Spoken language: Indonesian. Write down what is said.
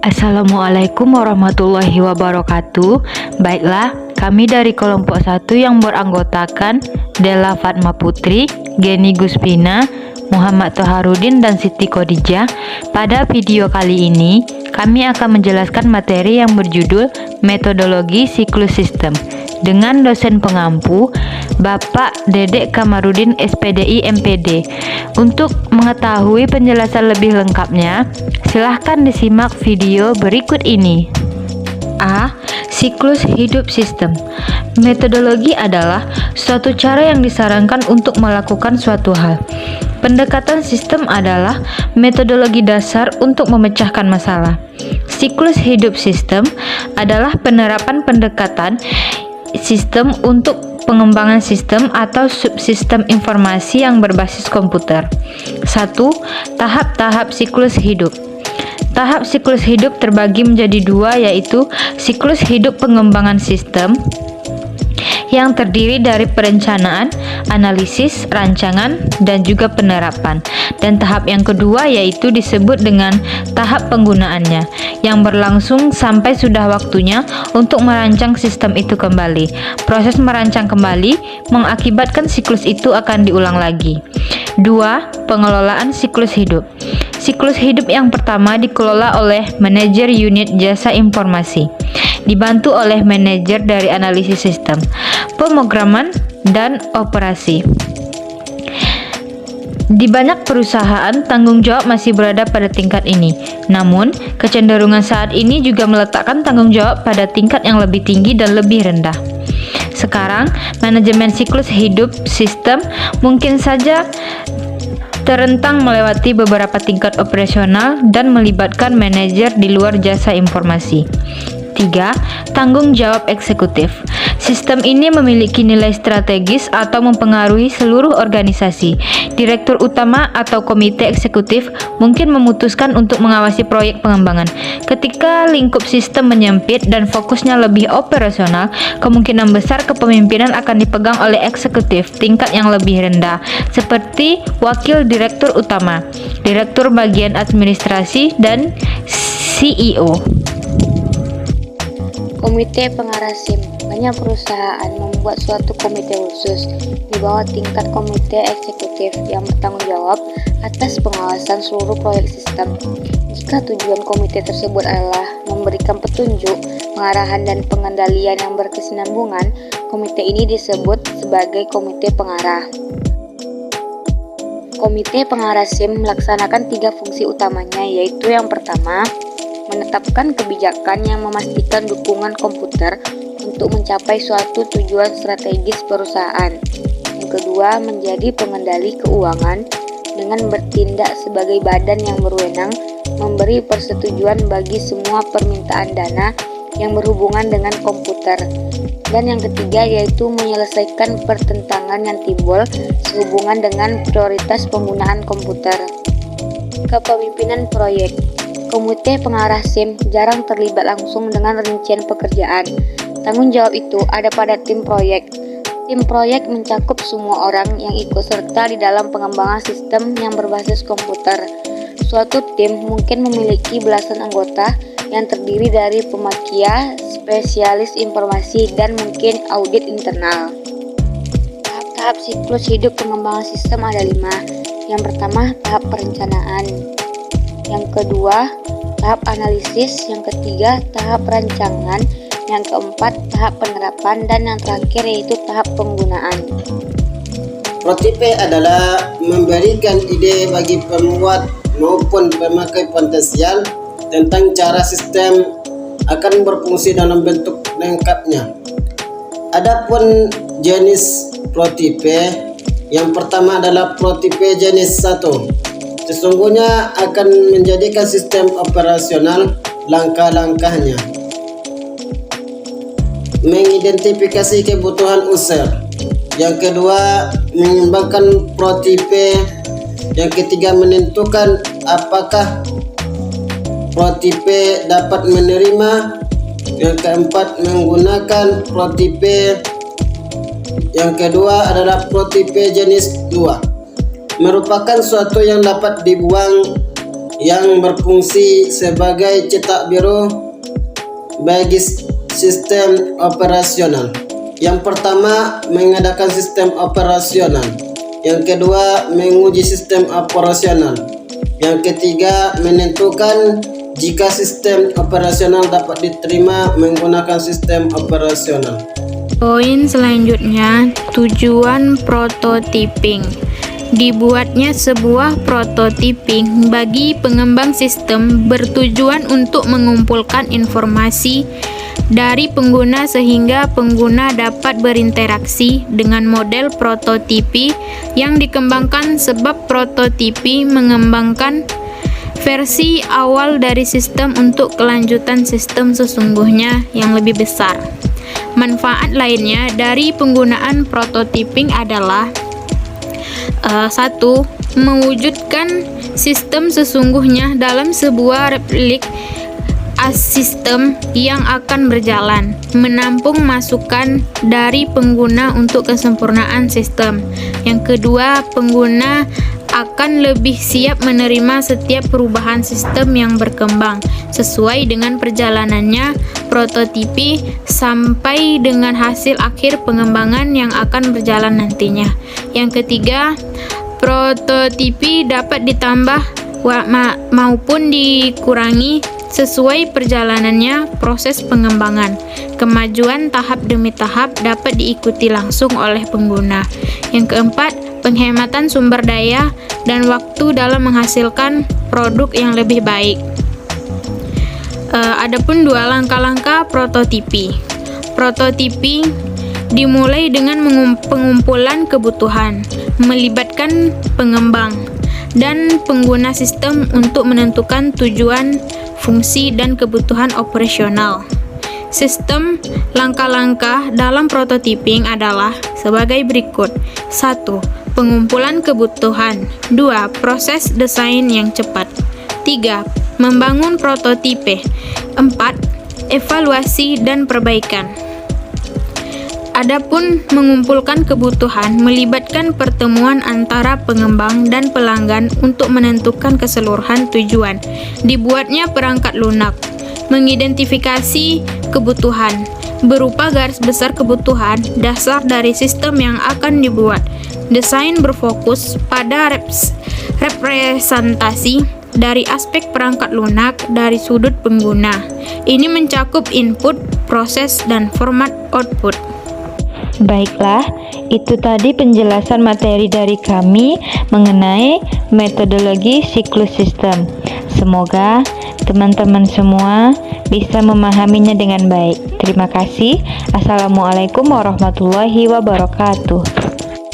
Assalamualaikum warahmatullahi wabarakatuh. Baiklah, kami dari kelompok 1 yang beranggotakan Della Fatma Putri, Geni Guspina, Muhammad Toharudin, dan Siti Khadijah. Pada video kali ini, kami akan menjelaskan materi yang berjudul Metodologi Siklus Sistem dengan dosen pengampu Bapak Dedek Kamarudin SPDI MPD. Untuk mengetahui penjelasan lebih lengkapnya, silahkan disimak video berikut ini. A. Siklus hidup sistem. Metodologi adalah suatu cara yang disarankan untuk melakukan suatu hal. Pendekatan sistem adalah metodologi dasar untuk memecahkan masalah. Siklus hidup sistem adalah penerapan pendekatan sistem untuk pengembangan sistem atau subsistem informasi yang berbasis komputer. 1. Tahap-tahap siklus hidup. Tahap siklus hidup terbagi menjadi dua, yaitu siklus hidup pengembangan sistem yang terdiri dari perencanaan, analisis, rancangan, dan juga penerapan. Dan tahap yang kedua yaitu disebut dengan tahap penggunaannya, yang berlangsung sampai sudah waktunya untuk merancang sistem itu kembali. Proses merancang kembali mengakibatkan siklus itu akan diulang lagi. 2. Pengelolaan siklus hidup. Siklus hidup yang pertama dikelola oleh manajer unit jasa informasi, dibantu oleh manajer dari analisis sistem, pemrograman, dan operasi. Di banyak perusahaan, tanggung jawab masih berada pada tingkat ini. Namun, kecenderungan saat ini juga meletakkan tanggung jawab pada tingkat yang lebih tinggi dan lebih rendah. Sekarang, manajemen siklus hidup sistem mungkin saja terentang melewati beberapa tingkat operasional dan melibatkan manajer di luar jasa informasi. 3. Tanggung jawab eksekutif. Sistem ini memiliki nilai strategis atau mempengaruhi seluruh organisasi. Direktur utama atau komite eksekutif mungkin memutuskan untuk mengawasi proyek pengembangan. Ketika lingkup sistem menyempit dan fokusnya lebih operasional, kemungkinan besar kepemimpinan akan dipegang oleh eksekutif tingkat yang lebih rendah, seperti wakil direktur utama, direktur bagian administrasi, dan CEO. Komite pengarah SIM. Banyak perusahaan membuat suatu komite khusus di bawah tingkat komite eksekutif yang bertanggung jawab atas pengawasan seluruh proyek sistem. Jika tujuan komite tersebut adalah memberikan petunjuk, pengarahan, dan pengendalian yang berkesinambungan, komite ini disebut sebagai komite pengarah. Komite pengarah SIM melaksanakan 3 fungsi utamanya, yaitu yang pertama, menetapkan kebijakan yang memastikan dukungan komputer untuk mencapai suatu tujuan strategis perusahaan. Yang kedua, menjadi pengendali keuangan dengan bertindak sebagai badan yang berwenang memberi persetujuan bagi semua permintaan dana yang berhubungan dengan komputer. Dan yang ketiga yaitu menyelesaikan pertentangan yang timbul sehubungan dengan prioritas penggunaan komputer. Kepemimpinan proyek. Komite pengarah SIM jarang terlibat langsung dengan rincian pekerjaan. Tanggung jawab itu ada pada tim proyek. Tim proyek mencakup semua orang yang ikut serta di dalam pengembangan sistem yang berbasis komputer. Suatu tim mungkin memiliki belasan anggota yang terdiri dari pemakia, spesialis informasi, dan mungkin audit internal. Tahap-tahap siklus hidup pengembangan sistem ada 5. Yang pertama, tahap perencanaan. Yang kedua, tahap analisis. Yang ketiga, tahap rancangan. Yang keempat, tahap penerapan. Dan yang terakhir yaitu tahap penggunaan. Prototipe adalah memberikan ide bagi pembuat maupun pemakai potensial tentang cara sistem akan berfungsi dalam bentuk lengkapnya. Adapun jenis prototipe, yang pertama adalah prototipe jenis 1. Sesungguhnya akan menjadikan sistem operasional langkah-langkahnya. Mengidentifikasi kebutuhan user. Yang kedua, mengembangkan prototipe. Yang ketiga, menentukan apakah prototipe dapat menerima. Yang keempat, menggunakan prototipe. Yang kedua adalah prototipe jenis 2. Merupakan suatu yang dapat dibuang yang berfungsi sebagai cetak biru bagi sistem operasional. Yang pertama, mengadakan sistem operasional. Yang kedua, menguji sistem operasional. Yang ketiga, menentukan jika sistem operasional dapat diterima menggunakan sistem operasional. Poin selanjutnya, tujuan prototyping. Dibuatnya sebuah prototyping bagi pengembang sistem bertujuan untuk mengumpulkan informasi dari pengguna sehingga pengguna dapat berinteraksi dengan model prototipi yang dikembangkan, sebab prototipi mengembangkan versi awal dari sistem untuk kelanjutan sistem sesungguhnya yang lebih besar. Manfaat lainnya dari penggunaan prototyping adalah 1. Mewujudkan sistem sesungguhnya dalam sebuah replik sistem yang akan berjalan, menampung masukan dari pengguna untuk kesempurnaan sistem. Yang kedua, pengguna akan lebih siap menerima setiap perubahan sistem yang berkembang sesuai dengan perjalanannya prototipi sampai dengan hasil akhir pengembangan yang akan berjalan nantinya. Yang ketiga, prototipi dapat ditambah maupun dikurangi sesuai perjalanannya proses pengembangan. Kemajuan tahap demi tahap dapat diikuti langsung oleh pengguna. Yang keempat, penghematan sumber daya dan waktu dalam menghasilkan produk yang lebih baik. Adapun 2 langkah-langkah prototipi. Prototipi dimulai dengan pengumpulan kebutuhan, melibatkan pengembang dan pengguna sistem untuk menentukan tujuan, fungsi, dan kebutuhan operasional. Sistem langkah-langkah dalam prototyping adalah sebagai berikut. 1. Pengumpulan kebutuhan. 2. Proses desain yang cepat. 3. Membangun prototipe. 4. Evaluasi dan perbaikan. Adapun mengumpulkan kebutuhan melibatkan pertemuan antara pengembang dan pelanggan untuk menentukan keseluruhan tujuan. Dibuatnya perangkat lunak. Mengidentifikasi kebutuhan berupa garis besar kebutuhan dasar dari sistem yang akan dibuat. Desain berfokus pada representasi dari aspek perangkat lunak dari sudut pengguna. Ini mencakup input, proses, dan format output. Baiklah, itu tadi penjelasan materi dari kami mengenai metodologi siklus sistem. Semoga teman-teman semua bisa memahaminya dengan baik. Terima kasih. Assalamualaikum warahmatullahi wabarakatuh.